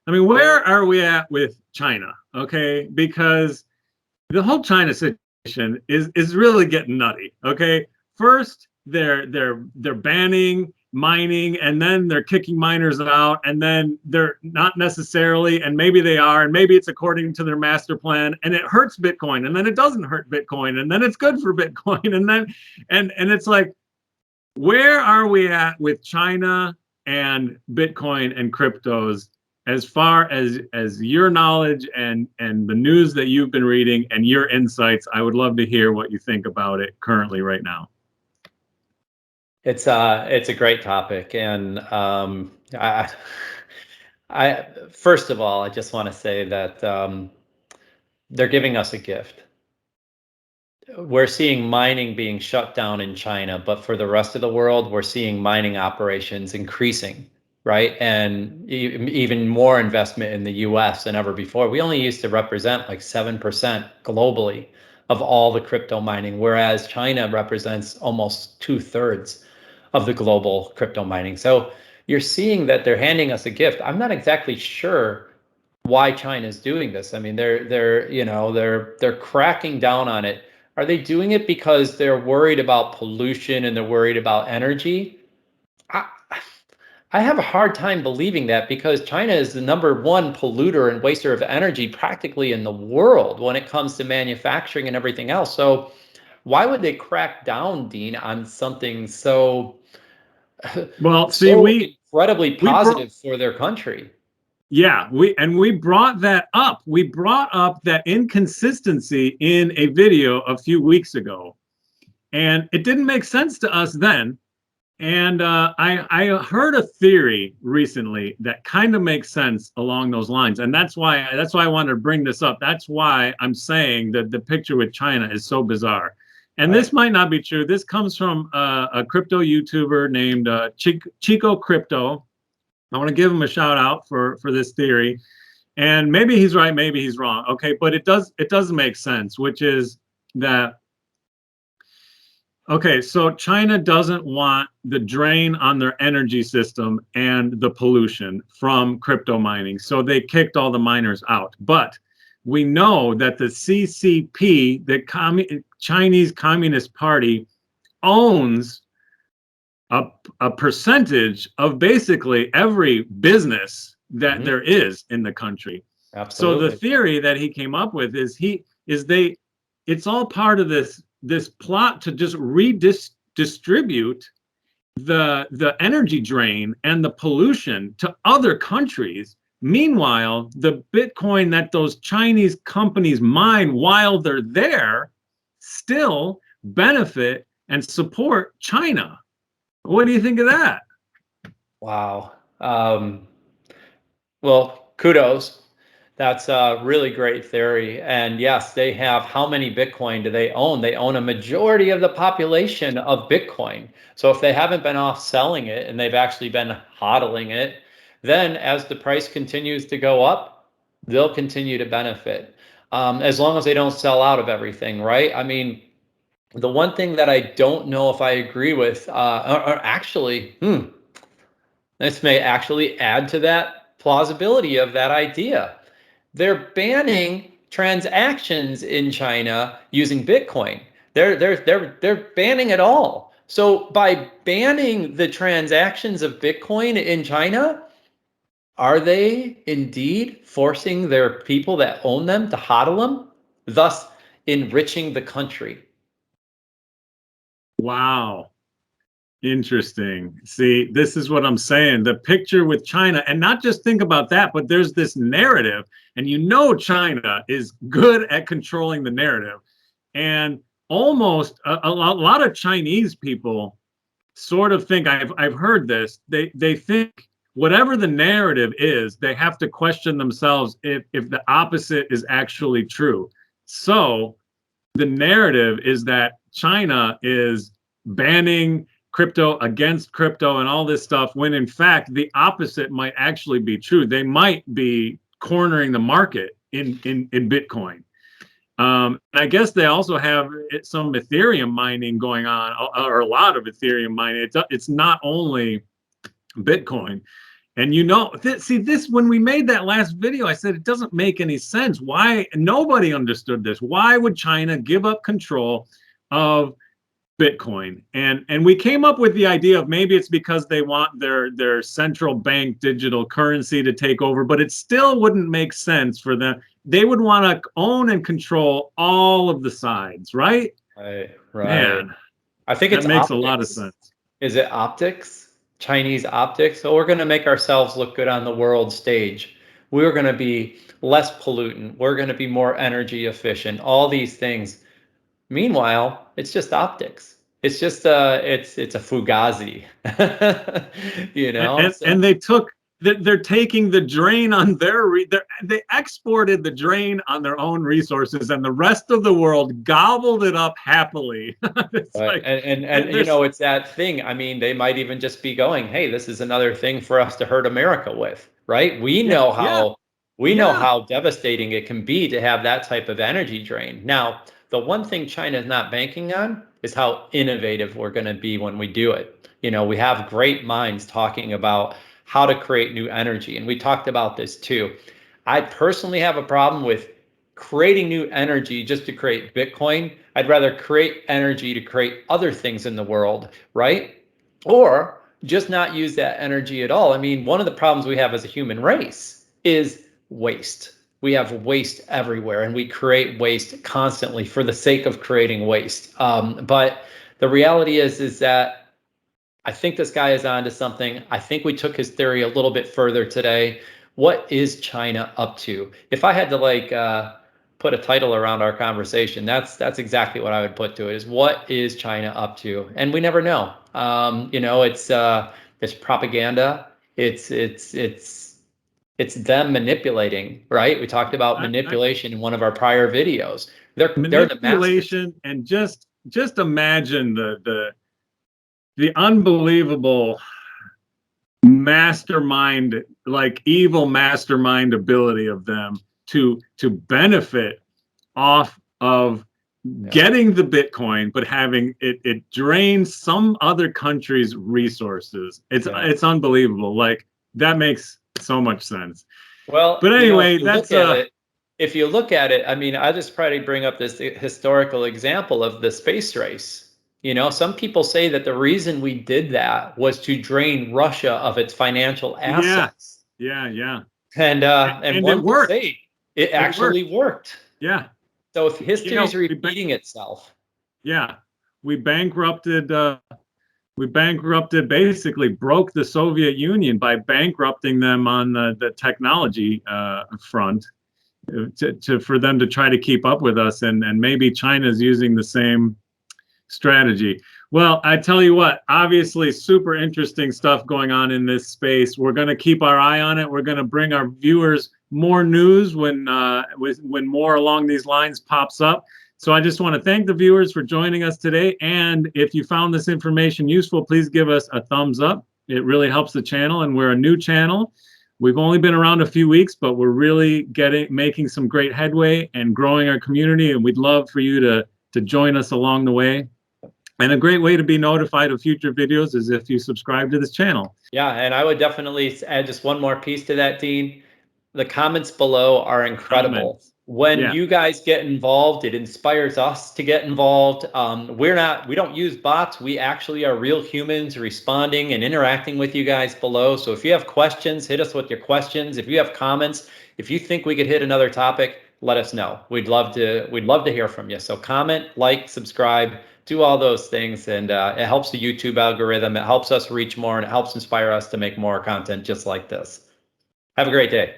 I mean, where are we at with China? Okay, because the whole China situation is really getting nutty. Okay, first they're banning mining, and then they're kicking miners out, and then they're not necessarily, and maybe they are, and maybe it's according to their master plan, and it hurts Bitcoin, and then it doesn't hurt Bitcoin, and then it's good for Bitcoin, and then and it's like, where are we at with China and Bitcoin and cryptos, as far as your knowledge and the news that you've been reading and your insights? I would love to hear what you think about it currently right now. It's a great topic, and I first of all, I just want to say that they're giving us a gift. We're seeing mining being shut down in China, but for the rest of the world, we're seeing mining operations increasing, right? And even more investment in the US than ever before. We only used to represent like 7% globally of all the crypto mining, whereas China represents almost 2/3 of the global crypto mining. So you're seeing that they're handing us a gift. I'm not exactly sure why China's doing this. I mean, they're cracking down on it. Are they doing it because they're worried about pollution and they're worried about energy? I, I have a hard time believing that, because China is the #1 polluter and waster of energy practically in the world when it comes to manufacturing and everything else. So why would they crack down, Dean, on something so Well, see, so incredibly we brought positive for their country? yeah, we brought that up. We brought up that inconsistency in a video a few weeks ago, and it didn't make sense to us then. And I heard a theory recently that kind of makes sense along those lines, and that's why I wanted to bring this up. That's why I'm saying that the picture with China is so bizarre. And this might not be true. This comes from a crypto YouTuber named Chico Crypto. I want to give him a shout out for this theory, and maybe he's right, maybe he's wrong. Okay, but it does make sense, which is that, okay, so China doesn't want the drain on their energy system and the pollution from crypto mining, so they kicked all the miners out. But we know that the CCP, the Chinese Communist Party, owns a percentage of basically every business that there is in the country. Absolutely. So the theory that he came up with is it's all part of this plot to just redistribute the energy drain and the pollution to other countries. Meanwhile, the Bitcoin that those Chinese companies mine while they're there still benefit and support China. What do you think of that? Wow. Well, kudos. That's a really great theory. And yes, they have, how many Bitcoin do they own? They own a majority of the population of Bitcoin. So if they haven't been off selling it and they've actually been hodling it, then as the price continues to go up, they'll continue to benefit. As long as they don't sell out of everything, right? I mean, the one thing that I don't know if I agree with, or actually, this may actually add to that plausibility of that idea. They're banning transactions in China using Bitcoin. They're banning it all. So by banning the transactions of Bitcoin in China, are they indeed forcing their people that own them to hodl them, thus enriching the country? Wow. Interesting. See, this is what I'm saying. The picture with China, and not just think about that, but there's this narrative, and China is good at controlling the narrative. And almost a lot of Chinese people sort of think, I've heard this, they think whatever the narrative is, they have to question themselves if the opposite is actually true. So the narrative is that China is banning crypto, against crypto, and all this stuff, when in fact the opposite might actually be true. They might be cornering the market in Bitcoin. I guess they also have some Ethereum mining going on, or a lot of Ethereum mining. It's not only Bitcoin. And see this, when we made that last video, I said it doesn't make any sense. Why? Nobody understood this. Why would China give up control of Bitcoin? And we came up with the idea of maybe it's because they want their central bank digital currency to take over, but it still wouldn't make sense for them. They would want to own and control all of the sides, right? Right. Man, I think that it's makes optics. a lot of sense. Is it optics? Chinese optics? So we're going to make ourselves look good on the world stage. We're going to be less pollutant. We're going to be more energy efficient. All these things. Meanwhile, it's just optics. It's just it's a fugazi, you know. And they're taking the drain on they exported the drain on their own resources, and the rest of the world gobbled it up happily. Right. Like, and you know, it's that thing. I mean, they might even just be going, "Hey, this is another thing for us to hurt America with." Right? We know how devastating it can be to have that type of energy drain. Now, the one thing China is not banking on is how innovative we're going to be when we do it. You know, we have great minds talking about how to create new energy. And we talked about this too. I personally have a problem with creating new energy just to create Bitcoin. I'd rather create energy to create other things in the world, right? Or just not use that energy at all. I mean, one of the problems we have as a human race is waste. We have waste everywhere, and we create waste constantly for the sake of creating waste. But the reality is that I think this guy is onto something. I think we took his theory a little bit further today. What is China up to? If I had to put a title around our conversation, that's exactly what I would put to it, is what is China up to? And we never know. You know, it's propaganda. It's them manipulating, right? We talked about manipulation in one of our prior videos. They're the manipulation, and just imagine the unbelievable mastermind, like evil mastermind ability of them to benefit off of getting the Bitcoin, but having it drain some other country's resources. It's unbelievable. Like, that makes so much sense. Well, but anyway, if you look at it, I mean, I just probably bring up this historical example of the space race. You know, some people say that the reason we did that was to drain Russia of its financial assets. Yeah. And it worked. It actually worked. Yeah. So if history is repeating itself. Yeah, we bankrupted, basically broke the Soviet Union by bankrupting them on the technology front for them to try to keep up with us, and maybe China's using the same strategy. Well, I tell you what, obviously super interesting stuff going on in this space. We're going to keep our eye on it. We're going to bring our viewers more news when more along these lines pops up. So I just want to thank the viewers for joining us today. And if you found this information useful, please give us a thumbs up. It really helps the channel, and we're a new channel. We've only been around a few weeks, but we're really making some great headway and growing our community. And we'd love for you to join us along the way. And a great way to be notified of future videos is if you subscribe to this channel. Yeah, and I would definitely add just one more piece to that, Dean. The comments below are incredible. When you guys get involved, it inspires us to get involved. We don't use bots. We actually are real humans responding and interacting with you guys below. So if you have questions, hit us with your questions. If you have comments, if you think we could hit another topic, let us know. We'd love to hear from you. So comment, like, subscribe, do all those things, and it helps the YouTube algorithm. It helps us reach more, and it helps inspire us to make more content just like this. Have a great day.